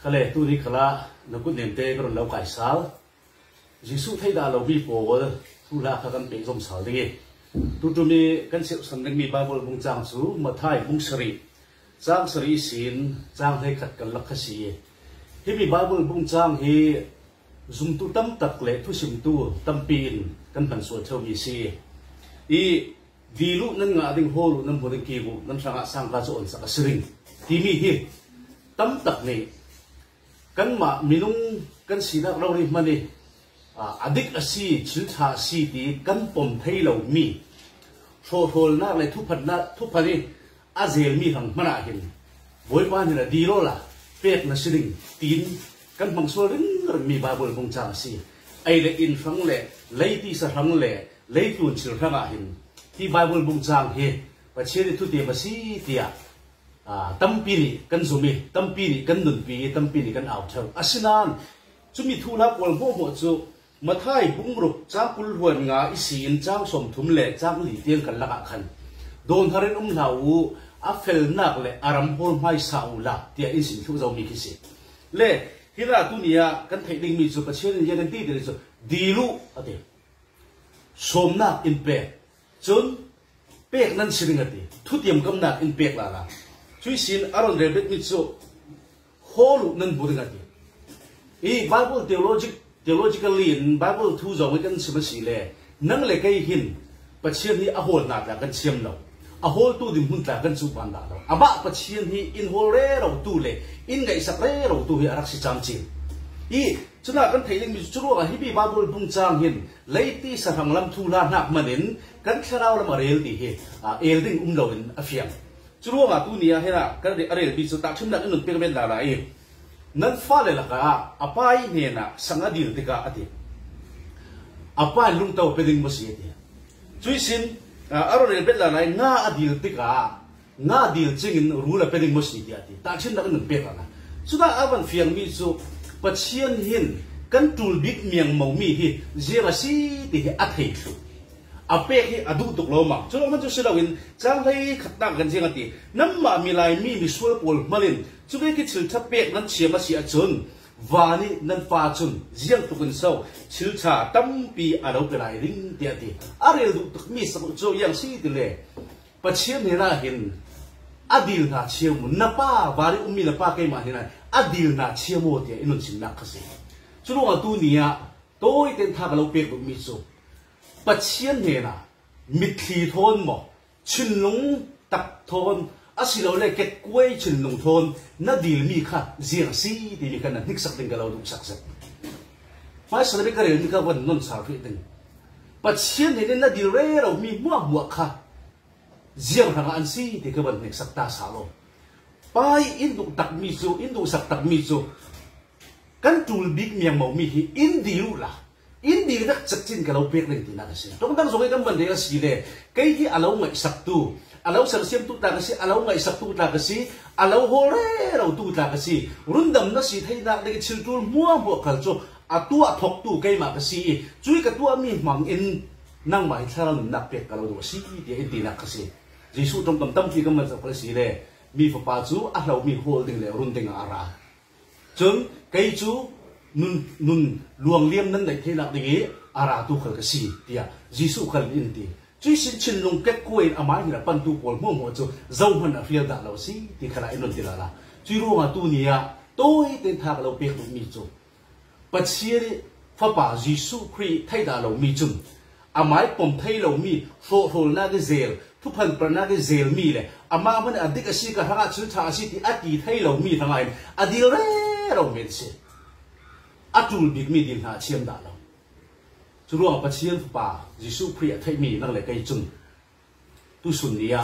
khale tu ni khala na ku nem te ko lo kai sal jisu thai da lo bi po thu la kha kan pe zom sal ding tu tu mi kan se sam ding mi bible bung chang chu mathai bung sari chang sari sin chang thai khat kan lak khasi hi mi bible bung chang hi zum tu tam tak le thu sim tu tam pin kan ban so thau mi si i dilu nan nga ding holu nan boding ki bu nan sanga sang ka so on sa asring ti mi hi tam tak ne kan ma minung kan sina lo ri mani adik asi chil tha si ti kan pom thei lo mi so hol na le thu phani azel mi hang mana hin boy pa ni la di lo la pek na siring tin kan bang so ring mi bible bung cha si ai le in phang le lei ti sa hang le lei tun chil thanga hin ti bible bung chang he pa cheri thu te ma si tia tampi ni kan zumi tampi ni kan nun pi tampi ni kan out thau asinan chumi thu la pol bo bo chu mathai bung ruk cha pul huan nga isin chang som thum le chang li tiang kan laka khan don harin lau a fel nak le aram hol mai saula tia isin thu zo mi kisi le hira tu nia kan thai ding mi chu pa chen ya kan ti de chu dilu ate somna in pe chun pek nan siringati thu tiam kam na in pek la la chui sin aron rebet mi chu holu nan buringati e bible theologically in bible thu zo kan sim si le nang le kai hin pachien hi a hol na ta kan siam lo a hol tu dim hun ta kan chu ban da lo aba pachien hi in hol re ro tu le in ngai sak re ro tu hi arak si cham chin i chuna kan thailing mi chu ro hi bi bible bung chang hin leiti sa hang lam thu la nak manin kan tharau lam arel ti he el ding lo in afiam chu ro ga tu nia hera kan de arel bi chu ta thum na nun pe ben la la e nan fa le la ka apai ne na sanga dil ti ka ati apai lung tau pe ding mo si ti chui sin aron el bet la lai nga adil ti ka nga dil chingin rula pe ding mo si ti ati ta chin na nun pe ka na chu da avan fiang mi chu pachien hin kan tul big miang mau mi hi zera si ti hi athei thu ape hi adu tuk lo ma chu man chu silawin chang lai khatna kan jeng ati namma milai mi sual pol malin chu ke ki chil tha pek nan chiama si a chun wani nan fa chun jiang tukun so chil cha tam pi aro pe lai ring ti ati arel du tuk mi sa chu yang si ti le pachien ne ra hin adil na chiam na pa wari ummi na pa kai ma ni na adil na chiamo ti inun sin na khase chu ro tu nia toi ten tha ka lo pek bu mi chu pachien ne na mitli thon mo chin lung tak thon asilo le ket kwei chin lung thon na dil mi kha zir si ti mi kan nik sak ding ka lo du sak sak fa sa le ka re mi ka wan non sa fi ding pachien ne na dil re ro mi mo kha zir ha an si ti ka ban nik sak ta sa lo pai in du tak mi chu in du sak tak mi chu kan tul big miang mo mi hi in diu la in di rak chak chin ka lo pek ring ti na ka si tong dang zongai kam ban de si le kai hi alo ngai sak tu alo sar siam tu ta ka si alo ngai sak tu ta ka si alo ho re ro tu ta ka si rundam na si thai na de chil tul mua bo khal chu atua thok tu kai ma ka si chui ka tu mi mang in nang mai thal na pek ka lo do si ti in ti na ka si jisu tong tam tam ki kam ma ka si le mi fa pa chu a lo mi holding le run ding ara chung kai chu nun luang liam nan dai thela dingi ara tu khal ka si tia jisu khal in ti chui sin chin lung ket koin ama hi la pan tu pol mo mo chu zau man a fiel da lo si ti khala in ti la la chui ro ma tu nia toi ten tha lo pe mi chu pachiri fa pa jisu khri thai da lo mi chum amai pom thai lo mi fo hol na ge zel thu phan pra na ge zel mi le ama man adik asi ka hanga chul tha asi ti ati thai lo mi thangai adil re ro me se atul big mi din ha chiam da lo chu ro pa chiam pa jisu khri a thai mi nang le kai chung tu sun nia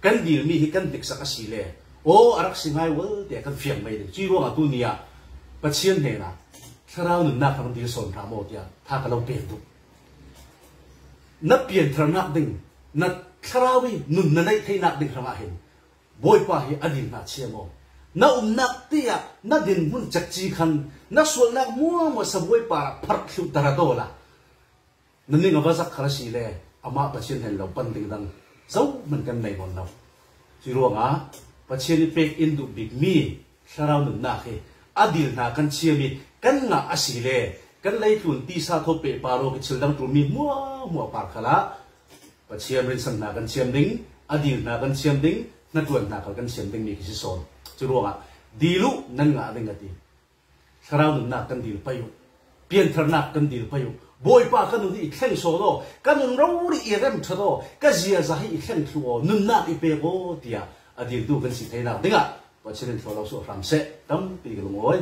kan dil mi hi kan dik sak asi le o arak singai wal te kan fiang mai de chi ro tu nia pa chiam ne na tharau nun na khang dil son tha mo tia tha ka lo pe tu na pian thar nak ding na tharawi nun na nei thai nak ding thama hin boy pa hi adin na chiamo na nak tia na din mun chak chi khan na sol nak mo sa boy pa phar thu tara do la nani nga bazak khara si le ama pa chen hen lo pan ding dang zau man kan nei mon lo chi ro nga pa chen pek in du big mi tharau nun na he adil na kan chiami kan nga asile kan lei tun ti sa tho pe paro ke childang tu mi mua par khala pachiam rin san na kan chiam ding adil na kan chiam ding na tuan na kan chiam ding mi ki son churonga dilu nan nga ding ati sarau na kan dil payu pian tharna kan dil payu boy pa kan ni thleng so do kan ro ri rem thado ka zia za hi thleng thu nun na i pe go tia adil tu kan si thaina dinga pachian tholo so ram se tam pi lo ngoi